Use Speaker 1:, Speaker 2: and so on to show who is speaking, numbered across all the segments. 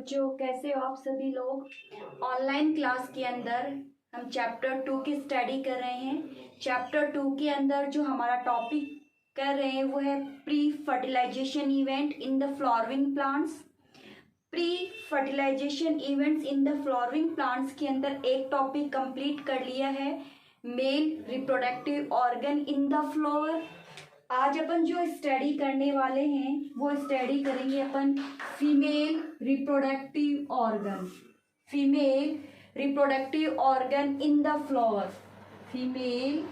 Speaker 1: बच्चों, कैसे हो आप सभी लोग। ऑनलाइन क्लास के अंदर हम चैप्टर 2 की स्टडी कर रहे हैं। चैप्टर 2 के अंदर जो हमारा टॉपिक कर रहे हैं वो है pre fertilization event in the flowering plants. Pre fertilization events in the flowering plants के अंदर एक टॉपिक कंप्लीट कर लिया है, male reproductive organ in the flower. आज अपन जो स्टडी करने वाले हैं वो स्टडी करेंगे अपन female reproductive organ. Female reproductive organ in the flower. Female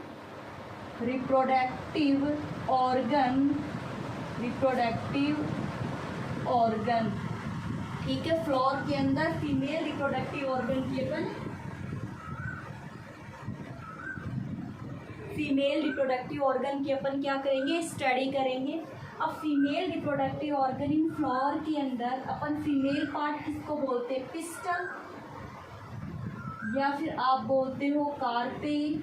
Speaker 1: reproductive organ. Reproductive organ, ठीक है। फ्लावर के अंदर फीमेल रिप्रोडक्टिव ऑर्गन की अपन फीमेल रिप्रोडक्टिव ऑर्गन की अपन क्या करेंगे, स्टडी करेंगे। अब फीमेल रिप्रोडक्टिव ऑर्गन इन फ्लावर के अंदर अपन फीमेल पार्ट किसको बोलते हैं, पिस्टल, या फिर आप बोलते हो कार्पेल,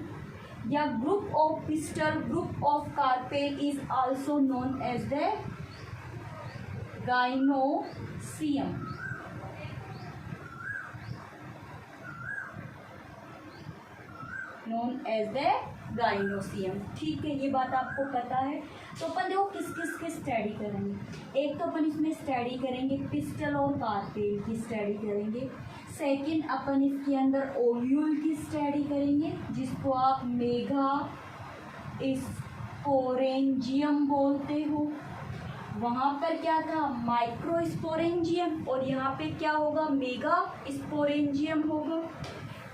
Speaker 1: या group of pistil, group of carpel is also known as the gynoecium. Known as the gynoecium, ठीक है। ये बात आपको पता है। तो अपन देखो किस किस की स्टडी करेंगे। एक तो अपन इसमें स्टडी करेंगे पिस्टल और कार्पेल की स्टडी करेंगे। सेकंड अपन इसके अंदर ओव्यूल की स्टडी करेंगे, जिसको आप मेगा स्पोरेंजियम बोलते हो। वहाँ पर क्या था, माइक्रो स्पोरेंजियम, और यहाँ पे क्या होगा, मेगा स्पोरेंजियम होगा,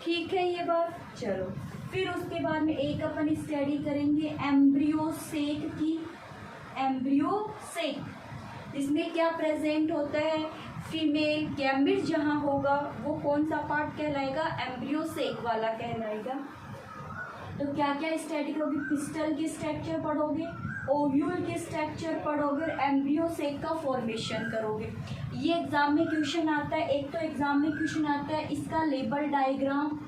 Speaker 1: ठीक है ये बात। चलो फिर उसके बाद में एक अपन स्टडी करेंगे एम्ब्रियोसेक की। एम्ब्रियोसेक, इसमें क्या प्रेजेंट होता है, फीमेल गैमेट जहाँ होगा वो कौन सा पार्ट कहलाएगा, एम्ब्रियोसेक वाला कहलाएगा। तो क्या क्या स्टडी करोगे, पिस्टल की स्ट्रक्चर पढ़ोगे, ओव्यूल के स्ट्रक्चर पढ़ोगे, एम्ब्रियोसेक का फॉर्मेशन करोगे। ये एग्जाम में क्वेश्चन आता है। एक तो एग्जाम में क्वेश्चन आता है इसका लेबल डायग्राम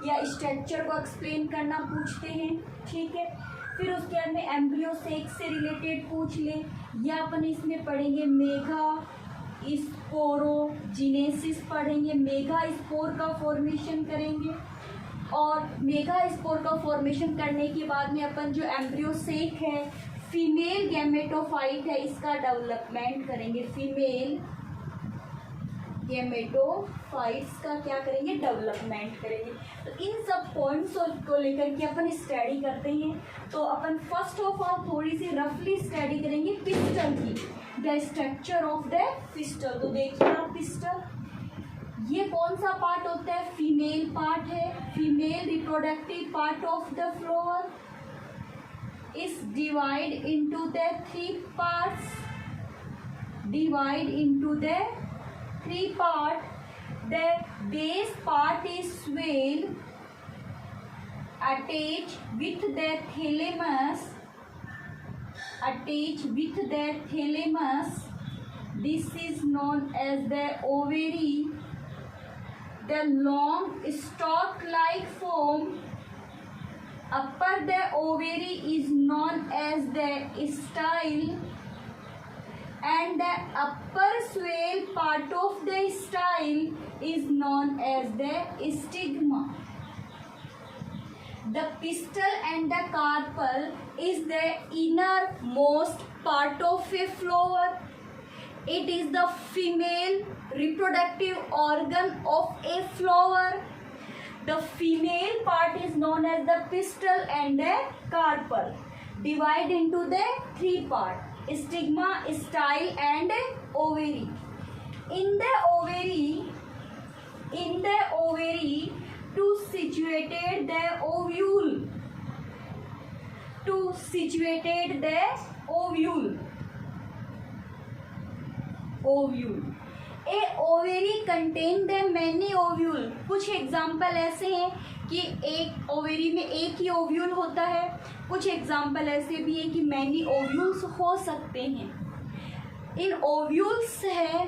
Speaker 1: या स्ट्रक्चर को एक्सप्लेन करना पूछते हैं, ठीक है। फिर उसके बाद में एम्ब्रियोसेक से रिलेटेड पूछ ले, या अपन इसमें पढ़ेंगे मेगा स्पोरोजिनेसिस पढ़ेंगे, मेगा स्पोर का फॉर्मेशन करेंगे। और मेगा स्पोर का फॉर्मेशन करने के बाद में अपन जो एम्ब्रियोसेक है, फीमेल गैमेटोफाइट है, इसका डेवलपमेंट करेंगे। फीमेल गैमेटोफाइट्स का क्या करेंगे, डेवलपमेंट करेंगे। तो इन सब पॉइंट्स को लेकर के अपन स्टडी करते हैं। तो अपन फर्स्ट ऑफ ऑल थोड़ी सी रफली स्टडी करेंगे पिस्टल की, the structure of the pistol. तो देखिए आप, पिस्टल ये कौन सा पार्ट होता है, फीमेल पार्ट है। Female reproductive part of the flower is divide into the 3 parts. Divide into the 3 part. The base part is swell, attached with the thalamus. Attached with the thalamus. This is known as the ovary. The long stalk-like form upper the ovary is known as the style, and the upper swell part of the style is known as the stigma. The pistil and the carpel is the innermost part of a flower. It is the female reproductive organ of a flower. The female part is known as the pistil and the carpel. Divide into the 3 parts. Stigma, style and ovary. In the ovary to situated the ovule. To situated the ovule. Ovule. A ovary contain the many ovule. कुछ example ऐसे हैं कि एक ovary में एक ही ovule होता है। कुछ एग्जाम्पल ऐसे भी है कि मैनी ओव्यूल्स हो सकते हैं। इन ओव्यूल्स है,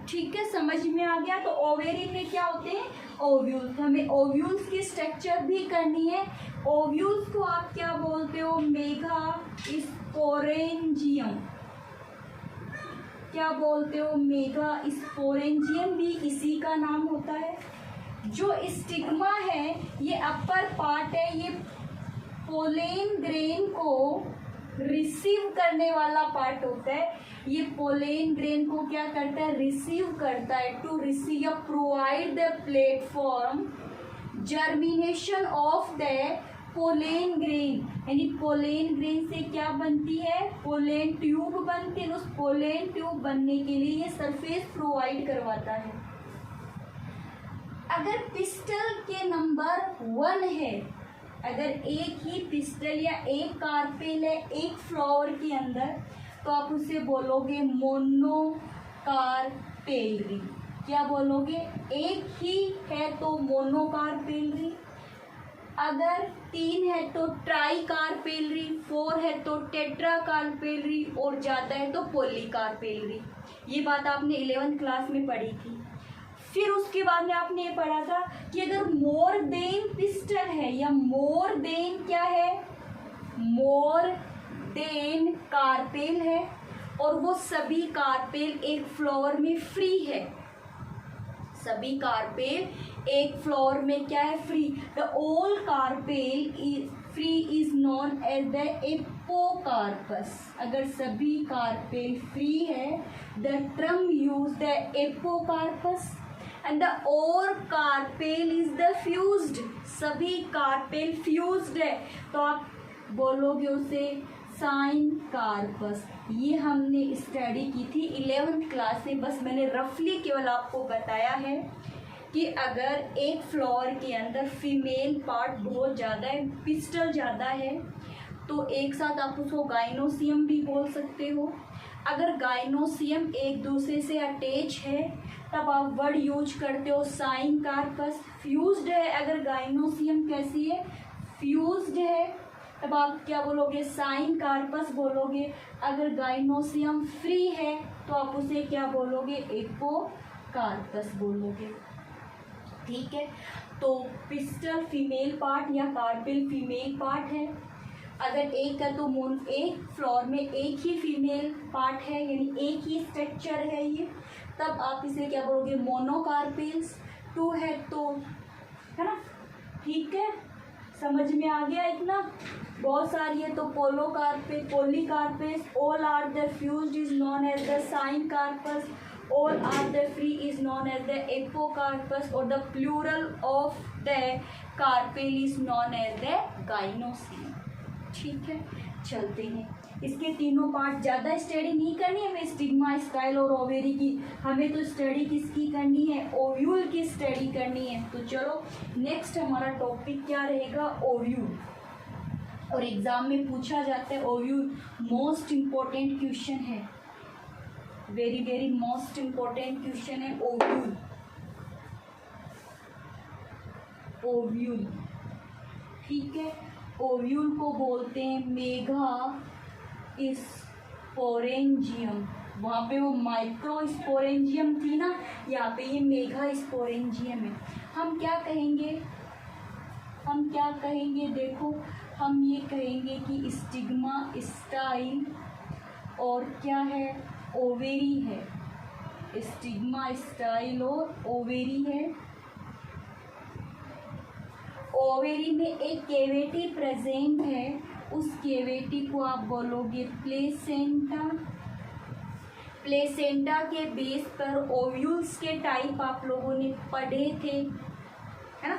Speaker 1: ठीक है, समझ में आ गया। तो ओवेरी में क्या होते हैं, ओव्यूल्स। हमें ओव्यूल्स की स्ट्रक्चर भी करनी है। ओव्यूल्स को आप क्या बोलते हो, मेगा स्पोरेंजियम। क्या बोलते हो, मेगा स्पोरेंजियम भी इसी का नाम होता है। जो स्टिग्मा है ये अपर पार्ट है, ये पोलेन ग्रेन को रिसीव करने वाला पार्ट होता है। ये पोलेन ग्रेन को क्या करता है, रिसीव करता है, टू रिसीव या provide the platform germination of the pollen grain. यानी पोलेन ग्रेन से क्या बनती है, पोलेन ट्यूब बनती है। उस पोलेन ट्यूब बनने के लिए ये सरफेस प्रोवाइड करवाता है। अगर पिस्टल के नंबर 1 है, अगर एक ही पिस्टल या एक कार्पेल है एक फ्लावर के अंदर, तो आप उसे बोलोगे मोनोकार्पेलरी। क्या बोलोगे, एक ही है तो मोनोकार्पेलरी, अगर 3 है तो ट्राईकार्पेलरी, 4 है तो टेट्राकार्पेलरी और ज़्यादा है तो पॉलीकार्पेलरी। ये बात आपने 11th क्लास में पढ़ी थी। फिर उसके बाद में आपने ये पढ़ा था कि अगर मोर देन पिस्टल है या मोर देन क्या है, मोर देन कार्पेल है, और वो सभी कार्पेल एक फ्लावर में फ्री है। सभी कार्पेल एक फ्लावर में क्या है, free. The all carpel is free is known as the apocarpous. अगर सभी कार्पेल फ्री है, the term use the apocarpous. And the और कार्पेल इज द फ्यूज्ड। सभी कार्पेल फ्यूज्ड है तो आप बोलोगे उसे साइन कार्पस। ये हमने स्टडी की थी 11th क्लास में। बस मैंने रफली केवल आपको बताया है कि अगर एक फ्लावर के अंदर फीमेल पार्ट बहुत ज़्यादा है, पिस्टल ज़्यादा है, तो एक साथ आप उसको गाइनोसियम भी बोल सकते हो। अगर गाइनोसियम एक दूसरे से अटैच है तब आप वर्ड यूज करते हो साइन कार्पस। फ्यूज्ड है, अगर गाइनोसियम कैसी है, फ्यूज्ड है, तब आप क्या बोलोगे, साइन कार्पस बोलोगे। अगर गाइनोसियम फ्री है तो आप उसे क्या बोलोगे, एपोकार्पस बोलोगे। ठीक है, तो पिस्टल फीमेल पार्ट या कार्पेल फीमेल पार्ट है। अगर एक है तो एक फ्लावर में एक ही फीमेल पार्ट है, यानी एक ही स्ट्रक्चर है ये, तब आप इसे क्या बोलोगे, मोनोकार्पेल्स। 2 है तो, है ना, ठीक है, समझ में आ गया इतना। बहुत सारी है तो पोलोकार्पे, polycarpels. All are the fused is known as the syncarpous. All are the free is known as the apocarpous. और the plural of the carpel is known as the gynoecium. ठीक है, चलते हैं। इसके तीनों पार्ट ज़्यादा study नहीं करनी है हमें, स्टिग्मा, स्टाइल और ओवेरी की। हमें तो स्टडी किसकी करनी है, ओव्यूल की स्टडी करनी है। तो चलो नेक्स्ट हमारा टॉपिक क्या रहेगा, ओव्यूल। और एग्जाम में पूछा जाता है ओव्यूल, मोस्ट इम्पोर्टेंट क्वेश्चन है, very very most important question है ओव्यूल। ओव्यूल, ठीक है, ओव्यूल को बोलते हैं मेगा स्पोरेंजियम। वहाँ पे वो माइक्रो स्पोरेंजियम थी ना, यहाँ पे ये मेगा स्पोरेंजियम है। हम क्या कहेंगे, हम क्या कहेंगे, देखो हम ये कहेंगे कि स्टिग्मा, स्टाइल और क्या है, ओवेरी है। स्टिग्मा, स्टाइल और ओवेरी है। ओवेरी में एक कैविटी प्रेजेंट है, उस कैविटी को आप बोलोगे प्लेसेंटा। प्लेसेंटा के बेस पर ओव्यूल्स के टाइप आप लोगों ने पढ़े थे, है ना,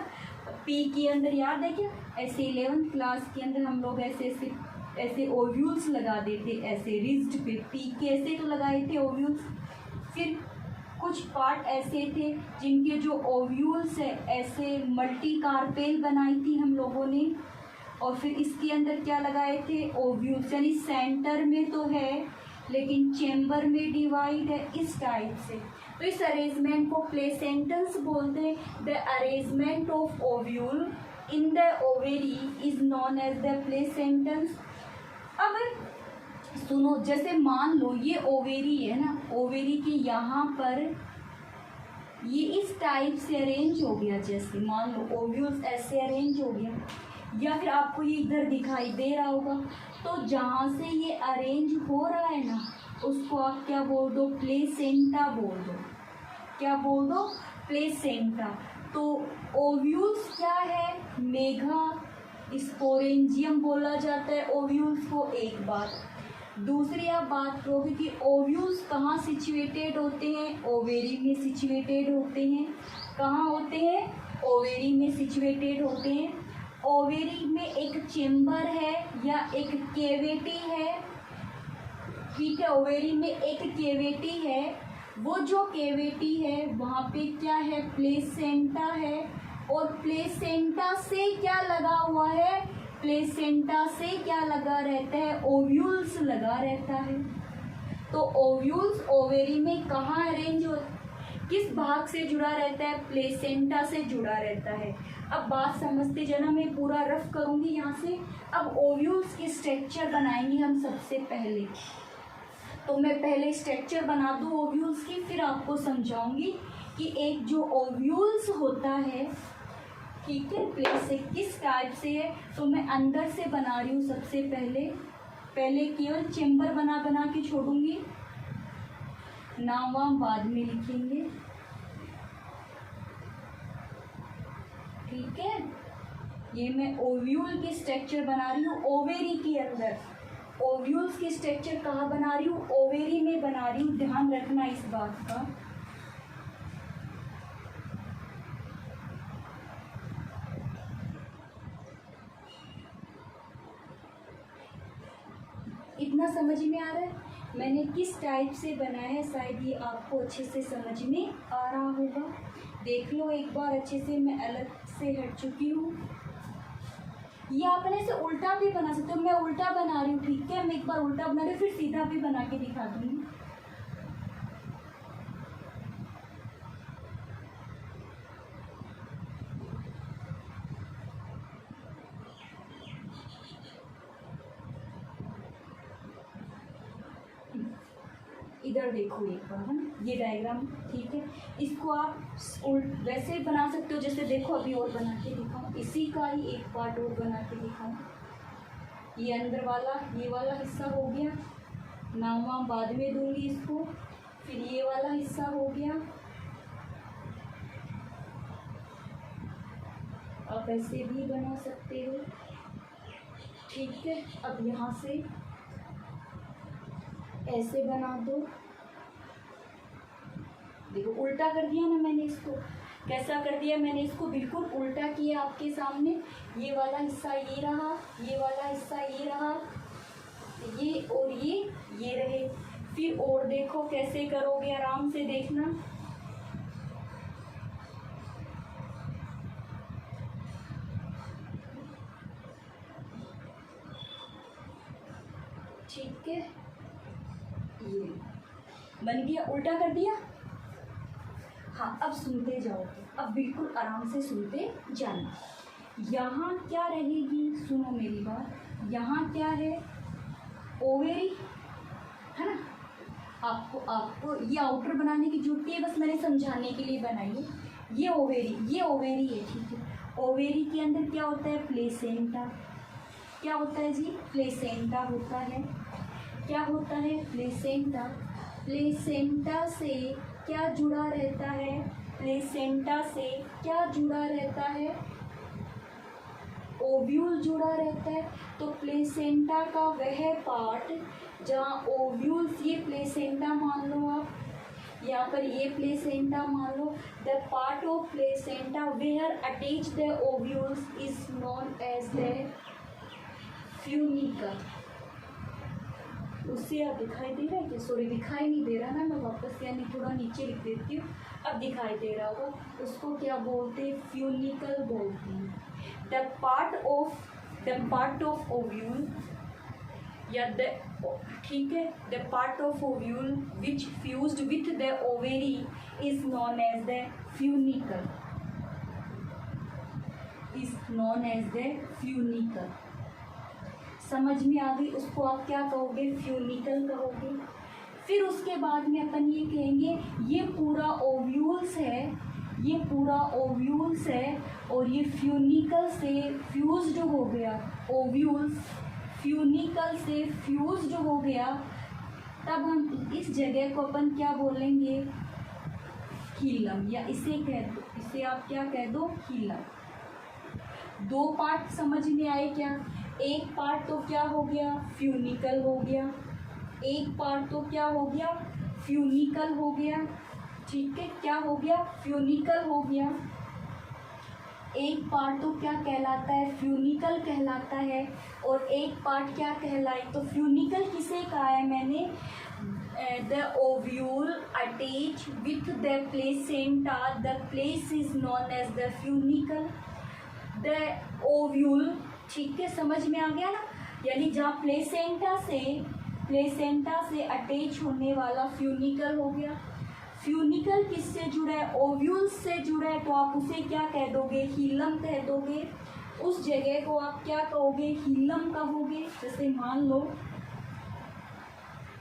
Speaker 1: पी के अंदर, याद है क्या, ऐसे 11th क्लास के अंदर हम लोग ऐसे ऐसे ऐसे ओव्यूल्स लगा देते, ऐसे रिज्ड पे पी के ऐसे तो लगाए थे ओव्यूल्स। फिर कुछ पार्ट ऐसे थे जिनके जो ओव्यूल्स है ऐसे मल्टी कार्पेल बनाई थी हम लोगों ने, और फिर इसके अंदर क्या लगाए थे, ओव्यूल्स, यानी सेंटर में तो है लेकिन चेम्बर में डिवाइड है, इस टाइप से। तो इस अरेंजमेंट को प्लेसेंटल्स बोलते हैं। The arrangement of ovule in the ovary is known as the placentals. अब सुनो, जैसे मान लो ये ओवेरी है ना, ओवेरी के यहाँ पर ये इस टाइप से अरेंज हो गया, जैसे मान लो ओव्यूल्स ऐसे अरेंज हो गया, या फिर आपको ये इधर दिखाई दे रहा होगा। तो जहाँ से ये अरेंज हो रहा है ना, उसको आप क्या बोल दो, प्लेसेंटा बोल दो। क्या बोल दो, प्लेसेंटा। तो ओव्यूल्स क्या है, मेगा स्पोरेंजियम बोला जाता है ओव्यूल्स को, एक बात। दूसरी आप बात करोगे कि ओव्यूल्स कहाँ सिचुएटेड होते हैं, ओवेरी में सिचुएटेड होते हैं। कहाँ होते हैं, ओवेरी में सिचुएटेड होते हैं। ओवेरी में एक चेम्बर है या एक केविटी है, ठीक है। ओवेरी में एक केविटी है, वो जो केविटी है वहाँ पे क्या है, प्लेसेंटा है। और प्लेसेंटा से क्या लगा हुआ है, प्लेसेंटा से क्या लगा रहता है, ओव्यूल्स लगा रहता है। तो ओव्यूल्स ओवेरी में कहाँ अरेंज हो, किस भाग से जुड़ा रहता है, प्लेसेंटा से जुड़ा रहता है। अब बात समझते जाना, मैं पूरा रफ करूँगी यहाँ से। अब ओव्यूल्स की स्ट्रक्चर बनाएंगे हम सबसे पहले। तो मैं पहले स्ट्रक्चर बना दूँ ओव्यूल्स की, फिर आपको समझाऊंगी कि एक जो ओव्यूल्स होता है, ठीक है, प्लेस से किस टाइप से है। तो मैं अंदर से बना रही हूँ सबसे पहले केवल चेम्बर बना के छोड़ूंगी, नाम वाम बाद में लिखेंगे, ठीक है। ये मैं ओव्यूल की स्ट्रक्चर बना रही हूँ ओवेरी के अंदर। ओव्यूल्स की स्ट्रक्चर कहाँ बना रही हूँ, ओवेरी में बना रही हूँ, ध्यान रखना इस बात का। इतना समझ में आ रहा है मैंने किस टाइप से बनाया है, शायद ये आपको अच्छे से समझ में आ रहा होगा। देख लो एक बार अच्छे से, मैं अलग से हट चुकी हूँ। ये आपने से उल्टा भी बना सकते हो, मैं उल्टा बना रही हूँ, ठीक है। मैं एक बार उल्टा बना रही हूँ, फिर सीधा भी बना के दिखा दूँगी। इधर देखो एक बार, है ना, ये डायग्राम, ठीक है। इसको आप वैसे बना सकते हो, जैसे देखो अभी और बना के दिखाऊं, इसी का ही एक पार्ट और बना के दिखाऊं। ये अंदर वाला, ये वाला हिस्सा हो गया, नाम वाम बाद में दूंगी इसको। फिर ये वाला हिस्सा हो गया, आप ऐसे भी बना सकते हो, ठीक है। अब यहाँ से ऐसे बना दो, देखो उल्टा कर दिया ना मैंने इसको। कैसा कर दिया मैंने इसको, बिल्कुल उल्टा किया आपके सामने। ये वाला हिस्सा ये रहा, ये वाला हिस्सा ये रहा, ये और ये रहे। फिर और देखो कैसे करोगे, आराम से देखना। ठीक है, ये बन गया, उल्टा कर दिया। हाँ, अब सुनते जाओ, अब बिल्कुल आराम से सुनते जाना। यहाँ क्या रहेगी, सुनो मेरी बात। यहाँ क्या है, ओवेरी है ना। आपको ये आउटर बनाने की जरूरत है, बस मैंने समझाने के लिए बनाई है। ये ओवेरी है, ठीक है। ओवेरी के अंदर क्या होता है, प्लेसेंटा। क्या होता है जी, प्लेसेंटा होता है। क्या होता है, प्लेसेंटा। प्लेसेंटा से क्या जुड़ा रहता है, प्लेसेंटा से क्या जुड़ा रहता है, ओव्यूल जुड़ा रहता है। तो प्लेसेंटा का वह पार्ट जहाँ ओव्यूल्स, ये प्लेसेंटा मान लो आप, यहाँ पर ये प्लेसेंटा मान लो। The part of placenta where attach the ovules is known as the funicle. उससे आप दिखाई दे रहा है क्या, सॉरी दिखाई नहीं दे रहा ना, मैं वापस यानी थोड़ा नीचे लिख देती हूँ, अब दिखाई दे रहा होगा। उसको क्या बोलते हैं, फ्यूनिकल बोलते हैं। द पार्ट ऑफ ओव्यूल या द, ठीक है, the part of ovule which fused with the ovary is known as the funicle, is known as the funicle. समझ में आ गई, उसको आप क्या कहोगे, फ्यूनिकल कहोगे। फिर उसके बाद में अपन ये कहेंगे, ये पूरा ओव्यूल्स है, ये पूरा ओव्यूल्स है और ये फ्यूनिकल से फ्यूज्ड हो गया, ओव्यूल्स फ्यूनिकल से फ्यूज्ड हो गया, तब हम इस जगह को अपन क्या बोलेंगे, हीलम, या इसे कह दो, इसे आप क्या कह दो, हीलम। दो पार्ट समझ में आए क्या? एक पार्ट तो क्या हो गया, फ्यूनिकल हो गया, एक पार्ट तो क्या हो गया, फ्यूनिकल हो गया, ठीक है, क्या हो गया, फ्यूनिकल हो गया। एक पार्ट तो क्या कहलाता है, फ्यूनिकल कहलाता है, और एक पार्ट क्या कहलाए, तो फ्यूनिकल किसे कहा है मैंने, the ovule attach with the placenta, the place is known as the funicle, the ovule, ठीक है, समझ में आ गया ना, यानी जहाँ प्लेसेंटा से अटैच होने वाला फ्यूनिकल हो गया। फ्यूनिकल किससे जुड़ा है, ओव्यूल्स से जुड़ा है, तो आप उसे क्या कह दोगे, हीलम कह दोगे। उस जगह को आप क्या कहोगे, हीलम कहोगे। जैसे मान लो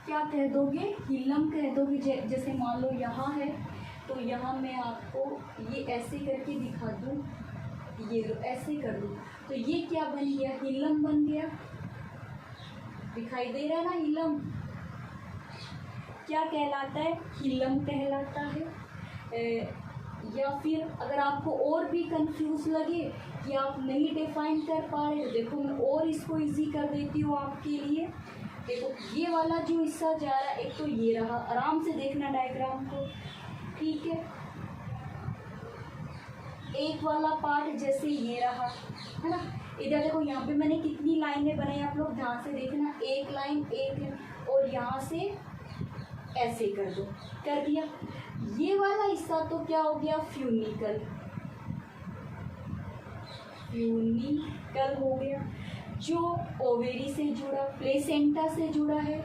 Speaker 1: क्या कह दोगे, हीलम कह दोगे। जैसे मान लो यहाँ है, तो यहाँ मैं आपको ये ऐसे करके दिखा दूँ, ये ऐसे कर दूँ, तो ये क्या बन गया, हीलम बन गया, दिखाई दे रहा है ना, हीलम क्या कहलाता है, हीलम कहलाता है। या फिर अगर आपको और भी कंफ्यूज लगे कि आप नहीं डिफाइन कर पा रहे, तो देखो मैं और इसको इजी कर देती हूँ आपके लिए। देखो ये वाला जो हिस्सा जा रहा है, एक तो ये रहा, आराम से देखना डायग्राम को, ठीक है। एक वाला पार्ट जैसे ये रहा, है ना, इधर देखो यहाँ पे मैंने कितनी लाइनें बनाई, आप लोग ध्यान से देखना, एक लाइन, और यहाँ से ऐसे कर दो, कर दिया। ये वाला हिस्सा तो क्या हो गया, फ्यूनिकल हो गया, जो ओवेरी से जुड़ा, प्लेसेंटा से जुड़ा है।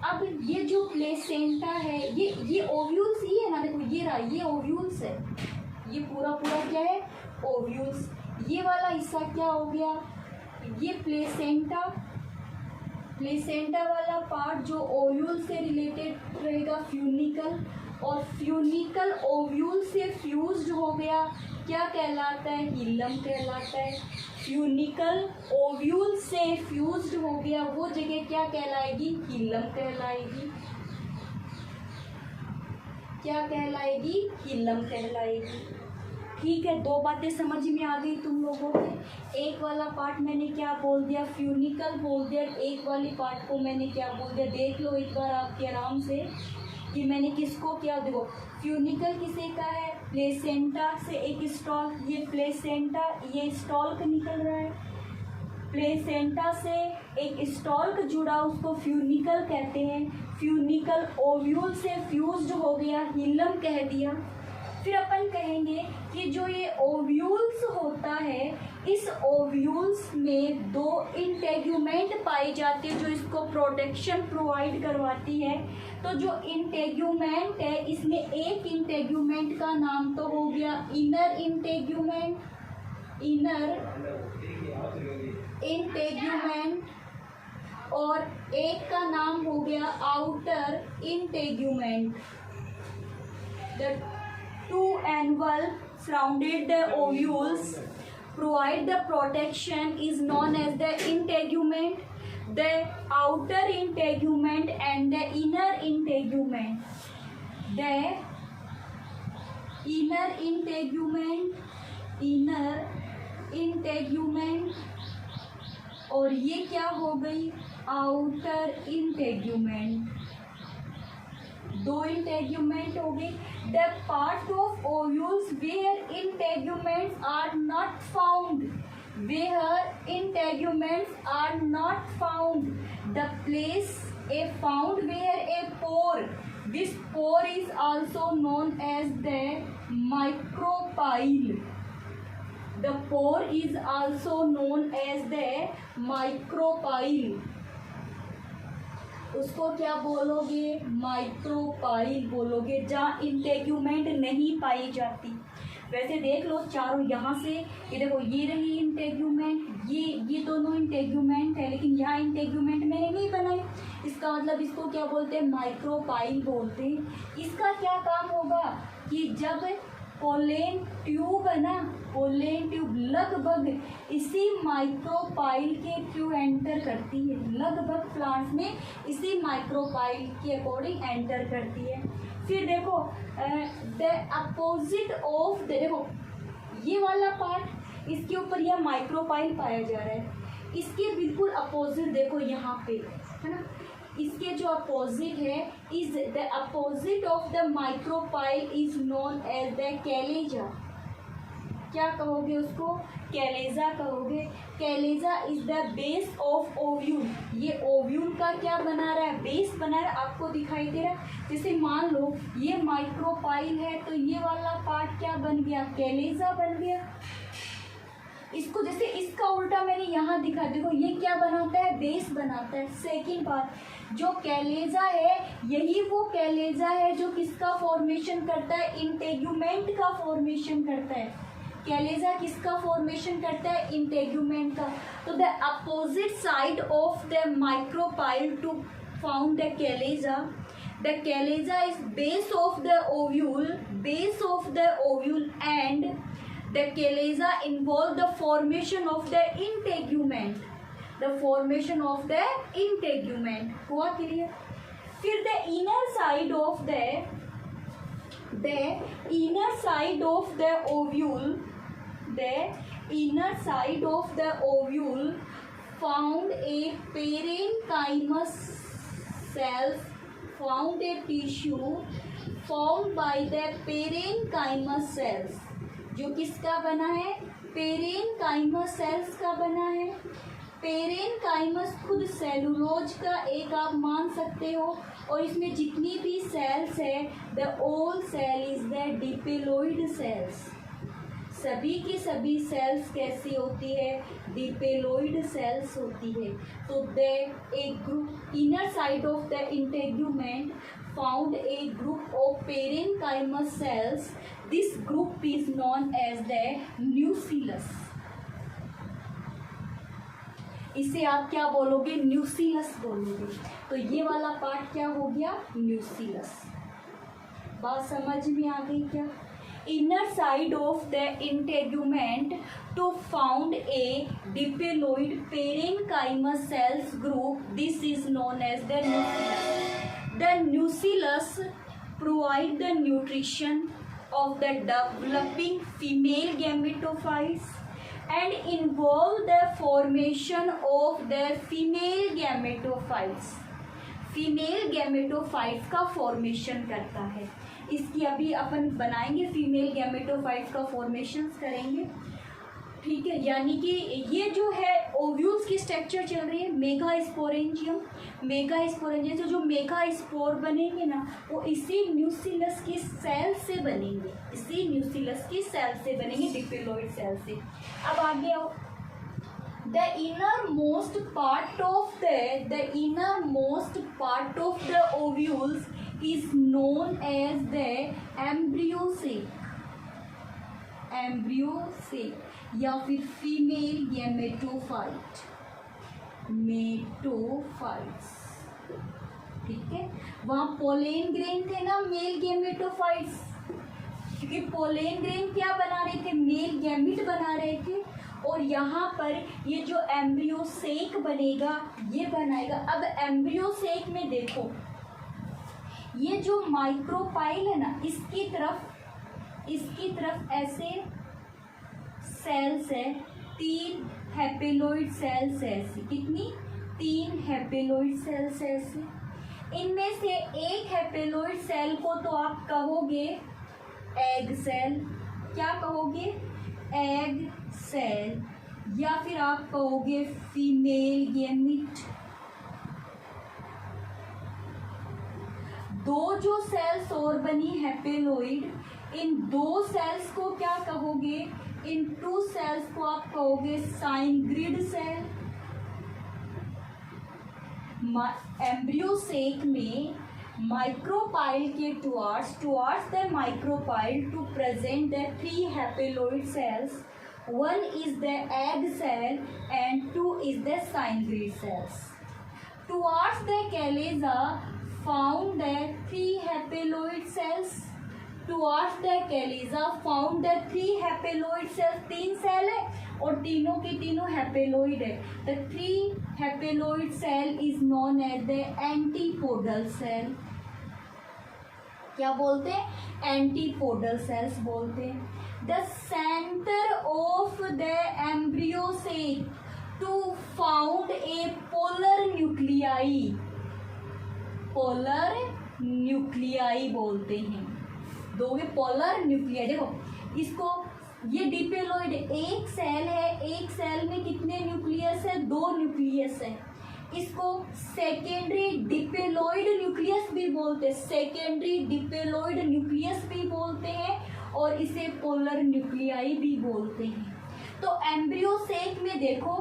Speaker 1: अब ये जो प्लेसेंटा है, ये ओव्यूल्स ही है ना, देखो ये रहा, ये ओव्यूल्स है, ये पूरा क्या है, ओव्यूल्स। ये वाला हिस्सा क्या हो गया, ये प्लेसेंटा वाला पार्ट जो ओव्यूल से रिलेटेड रहेगा, फ्यूनिकल, और फ्यूनिकल ओव्यूल से फ्यूज्ड हो गया, क्या कहलाता है, हीलम कहलाता है। फ्यूनिकल ओव्यूल से फ्यूज्ड हो गया, वो जगह क्या कहलाएगी, हीलम कहलाएगी, क्या कहलाएगी, हीलम कहलाएगी। ठीक है, दो बातें समझ में आ गई तुम लोगों के। एक वाला पार्ट मैंने क्या बोल दिया, फ्यूनिकल बोल दिया, एक वाली पार्ट को मैंने क्या बोल दिया, देख लो एक बार आपके आराम से कि मैंने किसको क्या, देखो फ्यूनिकल किसे का है, प्लेसेंटा से एक स्टॉल, ये प्लेसेंटा, ये स्टॉल्क निकल रहा है, प्लेसेंटा से एक स्टॉल्क जुड़ा, उसको फ्यूनिकल कहते हैं। फ्यूनिकल ओव्यूल से फ्यूज्ड हो गया, हीलम कह दिया। फिर अपन कहेंगे कि जो ये ओव्यूल्स होता है, इस ओव्यूल्स में दो इंटेग्यूमेंट पाई जाती है जो इसको प्रोटेक्शन प्रोवाइड करवाती है। तो जो इंटेग्यूमेंट है, इसमें एक इंटेग्यूमेंट का नाम तो हो गया इनर इंटेग्यूमेंट, और एक का नाम हो गया outer integument. The two envelopes surrounded the ovules provide the protection is known as the integument, the outer integument and the inner integument. The inner integument और ये क्या हो गई, आउटर इंटेग्यूमेंट। दो इंटेग्यूमेंट हो गई। The part of ovules where integuments are not found, the place found where a pore, this pore is also known as the micropyle. The pore is also known as the micropyle. उसको क्या बोलोगे, micropyle बोलोगे, जहाँ integument नहीं पाई जाती। वैसे देख लो चारों, यहाँ से ये देखो, ये रही इंटेग्यूमेंट, ये दोनों इंटेग्यूमेंट है, लेकिन यहाँ इंटेग्यूमेंट मैंने नहीं बनाई, इसका मतलब इसको क्या बोलते हैं, माइक्रोपाइल बोलते हैं। इसका क्या काम होगा कि जब पोलेन ट्यूब है ना, पोलेन ट्यूब लगभग इसी माइक्रोपाइल के थ्रू एंटर करती है, लगभग प्लांट्स में इसी माइक्रोपाइल के अकॉर्डिंग एंटर करती है। फिर देखो द अपोजिट ऑफ, देखो ये वाला पार्ट, इसके ऊपर यह माइक्रोपाइल पाया जा रहा है, इसके बिल्कुल अपोजिट देखो यहाँ पे है ना, इसके जो अपोजिट है, is the opposite of the micropyle is known as the chalaza. क्या कहोगे उसको? कैलेजा कहोगे। Chalaza is the base of ovule. ये ओव्यूल का क्या बना रहा है? बेस बना रहा है, आपको दिखाई दे रहा है। जैसे मान लो ये माइक्रोपाइल है तो ये वाला पार्ट क्या बन गया? कैलेजा बन गया। इसको जैसे इसका उल्टा मैंने यहाँ दिखा, देखो ये क्या बनाता है? बेस बनाता है। सेकंड बात, जो कैलेजा है यही वो कैलेजा है जो किसका फॉर्मेशन करता है? इंटेग्यूमेंट का फॉर्मेशन करता है। कैलेजा किसका फॉर्मेशन करता है? इंटेग्यूमेंट का। तो the opposite side of the micropyle to found the chalaza, the chalaza is base of the ovule, base of the ovule and the caleza involve the formation of the integument, the formation of the integument। हुआ clear? फिर the inner side of the inner side of the ovule, the inner side of the ovule found a parenchymus cells, found a tissue formed by the parenchymus cells, जो किसका बना है? पेरेनकाइमस sales का बना है। पेरेनकाइमस खुद सेलुलोज का एक आप मान सकते हो, और इसमें जितनी भी सेल्स है the all cell is the diploid cells. सभी की सभी सेल्स कैसी होती है? डिपेलोइड सेल्स होती है। तो the A group inner side of the integument found a group of parenchymus cells. This group is known as the nucellus. इसे आप क्या बोलोगे? न्यूसीलस बोलोगे। तो ये वाला पार्ट क्या हो गया? न्यूसीलस। बात समझ में आ गई क्या? Inner side of the integument to found a diploid parenchymus cells group. This is known as the nucellus. The nucellus provide the nutrition of the developing female gametophytes and involve the formation of their female gametophytes. Female gametophytes का formation करता है। इसकी अभी अपन बनाएंगे, female gametophytes का formation करेंगे, ठीक है। यानी कि ये जो है ओव्यूल्स की स्ट्रक्चर चल रही है, मेगा स्पोरेंजियम। मेगा स्पोरेंजियम से जो मेगा स्पोर बनेंगे ना, वो इसी न्यूसीलस की सेल से बनेंगे, इसी न्यूसीलस की सेल से बनेंगे, डिपेलोइड सेल से। अब आगे आओ। The innermost part of the ovules is known as the embryo sac या फिर फीमेल गैमेटोफाइट, ठीक है। वहाँ पोलेन ग्रेन थे ना मेल गैमेटोफाइट्स, क्योंकि पोलेन ग्रेन क्या बना रहे थे? मेल गैमिट बना रहे थे। और यहाँ पर ये जो एम्ब्रियो सेक बनेगा ये बनाएगा। अब एम्ब्रियो सेक में देखो, ये जो माइक्रोपाइल है ना, इसकी तरफ ऐसे सेल्स है, 3 हैपेलोइड सेल्स है ऐसी। कितनी? 3 हैपेलोइड सेल्स है ऐसी। इनमें से एक हैपेलोइड सेल को तो आप कहोगे एग सेल। क्या कहोगे? एग सेल, या फिर आप कहोगे फीमेल गैमिट। दो जो सेल्स और बनी हैपेलोइड, इन 2 सेल्स को क्या कहोगे? इन 2 सेल्स को आप कहोगे साइनग्रिड सेल। एम्ब्रियो सेक में माइक्रोपाइल के towards the micropyle to present the 3 haploid cells, 1 is the egg cell and 2 is the synaptic cells. Towards the caleza found the 3 haploid cells. Towards the chalaza found the 3 haploid cells, 3 cell है और तीनों के तीनों haploid है। The 3 haploid cell is known as the antipodal cell. क्या बोलते हैं? Antipodal cells बोलते हैं। The centre of the embryo sac to found a polar nuclei, polar nuclei बोलते हैं। दो पोलर न्यूक्लियाई, देखो इसको, ये डिपेलॉइड एक सेल है, एक सेल में कितने न्यूक्लियस है? 2 न्यूक्लियस है। इसको सेकेंडरी डिपेलॉइड न्यूक्लियस भी बोलते हैं, सेकेंडरी डिपेलॉइड न्यूक्लियस भी बोलते हैं और इसे पोलर न्यूक्लियाई भी बोलते हैं। तो एम्ब्रियो सेक में देखो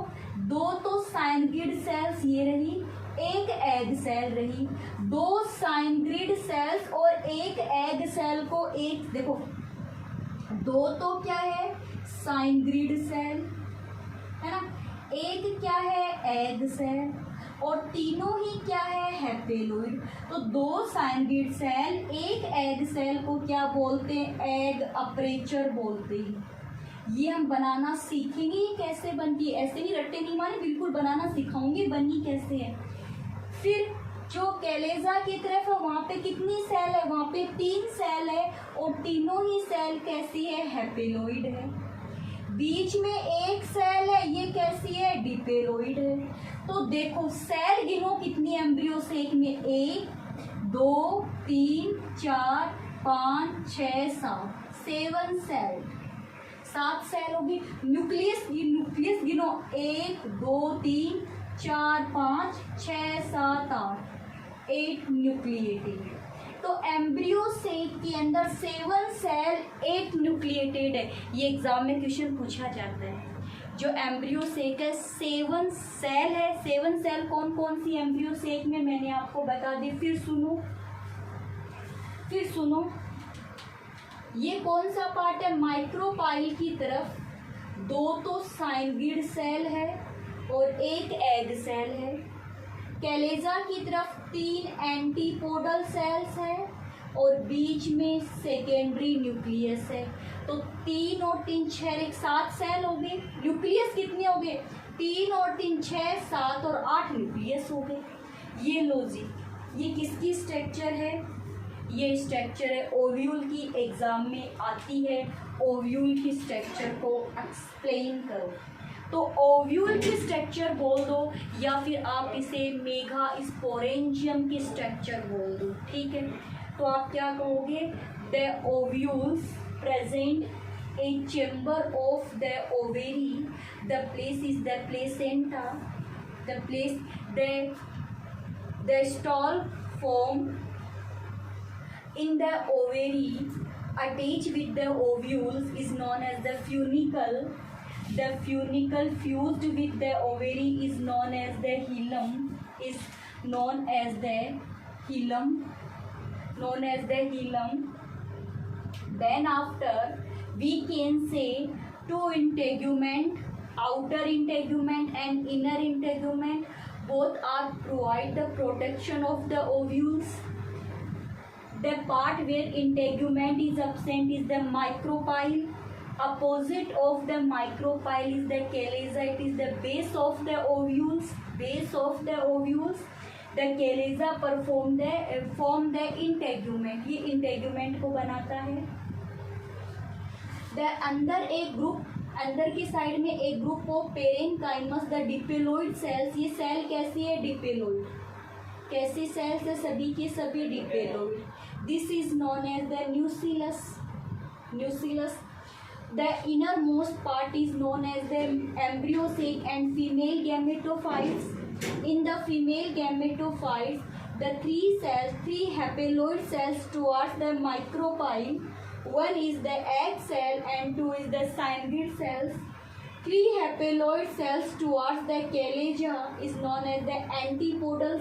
Speaker 1: 2 तो साइनग्रिड सेल्स ये रही, एक एग सेल रही, 2 साइनग्रिड सेल्स और एक एग सेल को एक, देखो 2 तो क्या है? साइनग्रिड सेल है ना, एक क्या है? एग सेल, और तीनों ही क्या है? हैपेलॉइड। तो 2 साइनग्रिड सेल, एक एग सेल को क्या बोलते हैं? एग अपर्चर बोलते हैं। ये हम बनाना सीखेंगे, ये कैसे बनती है, ऐसे नहीं रट्टे नहीं मारे, बिल्कुल बनाना सिखाऊंगी बननी कैसे है। फिर जो कैलेजा की तरफ है वहाँ पे कितनी सेल है? वहाँ पे 3 सेल है और तीनों ही सेल कैसी है? हैपेलॉइड है। बीच में एक सेल है, ये कैसी है? डिपेलॉइड है। तो देखो सेल गिनो कितनी एम्ब्रियो सेक में? 1 2 3 4 5 6 7 सेल, 7 सेल होगी। न्यूक्लियस, ये न्यूक्लियस गिनो 1 2 3 4 5 6 7 8 न्यूक्लिएटेड। तो एम्ब्रियो सेक के अंदर 7 सेल 8 न्यूक्लिएटेड है। ये एग्जाम में क्वेश्चन पूछा जाता है। जो एम्ब्रियो सेक है 7 सेल है। 7 सेल कौन कौन सी एम्ब्रियो सेक में मैंने आपको बता दी। फिर सुनो, ये कौन सा पार्ट है? माइक्रोपाइल की तरफ 2 तो साइनग्रिड सेल है और एक एग सेल है। कैलेजा की तरफ 3 एंटीपोडल सेल्स है और बीच में सेकेंडरी न्यूक्लियस है। तो 3 और 3 6 एक 7 सेल हो गए। न्यूक्लियस कितने हो गए? 3 और 3 6 7 और 8 न्यूक्लियस हो गए। ये लो जी, ये किसकी स्ट्रक्चर है? ये स्ट्रक्चर है ओव्यूल की, एग्जाम में आती है। ओव्यूल की स्ट्रक्चर को एक्सप्लेन करो, तो ओव्यूल की स्ट्रक्चर बोल दो या फिर आप इसे मेगा स्पोरेंजियम की स्ट्रक्चर बोल दो। ठीक है, तो आप क्या कहोगे? The ovules present A chamber of the ovary, the place is the placenta, the place the stall form in the ovary attached with the ovules is known as the funicle. The funicle fused with the ovary is known as the hilum. Then after we can say 2 integument, outer integument and inner integument, both are provide the protection of the ovules. The part where integument is absent is the micropyle. Opposite of the micropyle is the caleza. It is the base of the ovules. The caleza form the integument. ये integument को बनाता है। The अंदर की side में एक group of पेरेन्काइमस the डिपेलॉइड sales. ये cell कैसी है? डिपेलॉइड। कैसी सेल्स है? सभी के सभी डिपेलॉइड। This is known as the nucellus. The innermost part is known as the embryo sac and female gametophytes. In the female gametophytes, the 3 haploid cells towards the micropyle. 1 is the egg cell and 2 is the syncytial cells. 3 haploid cells towards the caleza is known as the antipodal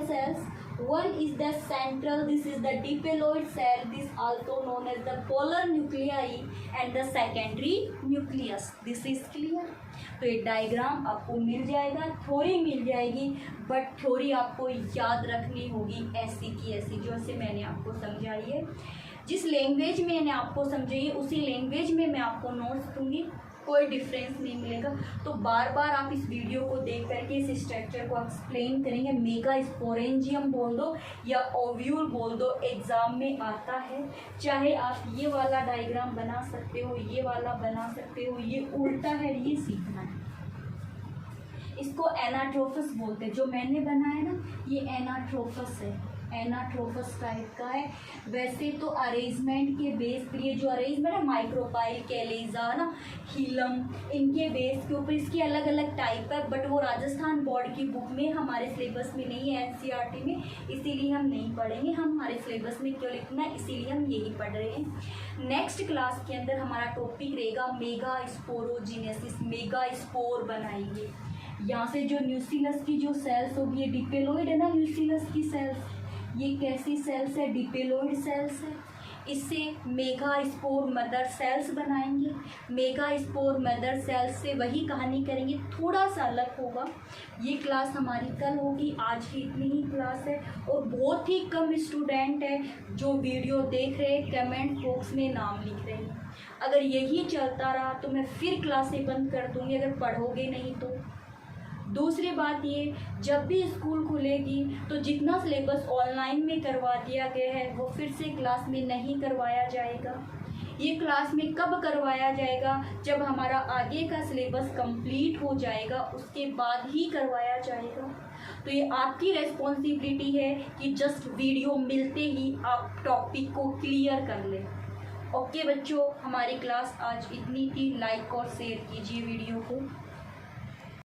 Speaker 1: cells. One is the central, this is the diploid cell, this also known as the polar nuclei, and the secondary nucleus. This is clear? तो ये diagram आपको मिल जाएगा, theory मिल जाएगी, but theory आपको याद रखनी होगी ऐसी की ऐसी, जैसे मैंने आपको समझाई है। जिस लैंग्वेज में मैंने आपको समझाई है उसी लैंग्वेज में मैं आपको नोट्स दूंगी, कोई डिफरेंस नहीं मिलेगा। तो बार बार आप इस वीडियो को देख करके इस स्ट्रक्चर को एक्सप्लेन करेंगे। मेगा स्पोरेंजियम बोल दो या ओव्यूल बोल दो, एग्जाम में आता है। चाहे आप ये वाला डायग्राम बना सकते हो, ये वाला बना सकते हो, ये उल्टा है, ये सीखना है। इसको एनाट्रोफस बोलते हैं, जो मैंने बनाया ना ये एनाट्रोफस है, एनाट्रोफस टाइप का है। वैसे तो अरेंजमेंट के बेस पर ये जो अरेंजमेंट है, माइक्रोपाइल, कैलेजा ना, हीलम, इनके बेस के ऊपर इसकी अलग अलग टाइप है, बट वो राजस्थान बोर्ड की बुक में हमारे सिलेबस में नहीं है, एनसीईआरटी में, इसीलिए हम नहीं पढ़ेंगे। हम हमारे सिलेबस में क्यों लिखना है, इसीलिए हम यही पढ़ रहे हैं। नेक्स्ट क्लास के अंदर हमारा टॉपिक रहेगा मेगा स्पोरोजीनेसिस, मेगा स्पोर बनाएंगे। यहाँ से जो न्यूक्लियस की जो सेल्स होगी, ये डिप्लोइड है ना न्यूक्लियस की सेल्स, ये कैसी सेल्स है, डिप्लोइड सेल्स है। इससे मेगा स्पोर मदर सेल्स बनाएंगे। मेगा स्पोर मदर सेल्स से वही कहानी करेंगे, थोड़ा सा अलग होगा। ये क्लास हमारी कल होगी, आज की इतनी ही क्लास है और बहुत ही कम स्टूडेंट है जो वीडियो देख रहे, कमेंट बॉक्स में नाम लिख रहे हैं। अगर यही चलता रहा तो मैं फिर क्लासें बंद कर दूँगी, अगर पढ़ोगे नहीं तो। दूसरी बात ये, जब भी स्कूल खुलेगी तो जितना सिलेबस ऑनलाइन में करवा दिया गया है वो फिर से क्लास में नहीं करवाया जाएगा। ये क्लास में कब करवाया जाएगा, जब हमारा आगे का सिलेबस कंप्लीट हो जाएगा, उसके बाद ही करवाया जाएगा। तो ये आपकी रेस्पॉन्सिबिलिटी है कि जस्ट वीडियो मिलते ही आप टॉपिक को क्लियर कर लें। ओके बच्चों, हमारी क्लास आज इतनी थी। लाइक और शेयर कीजिए वीडियो को।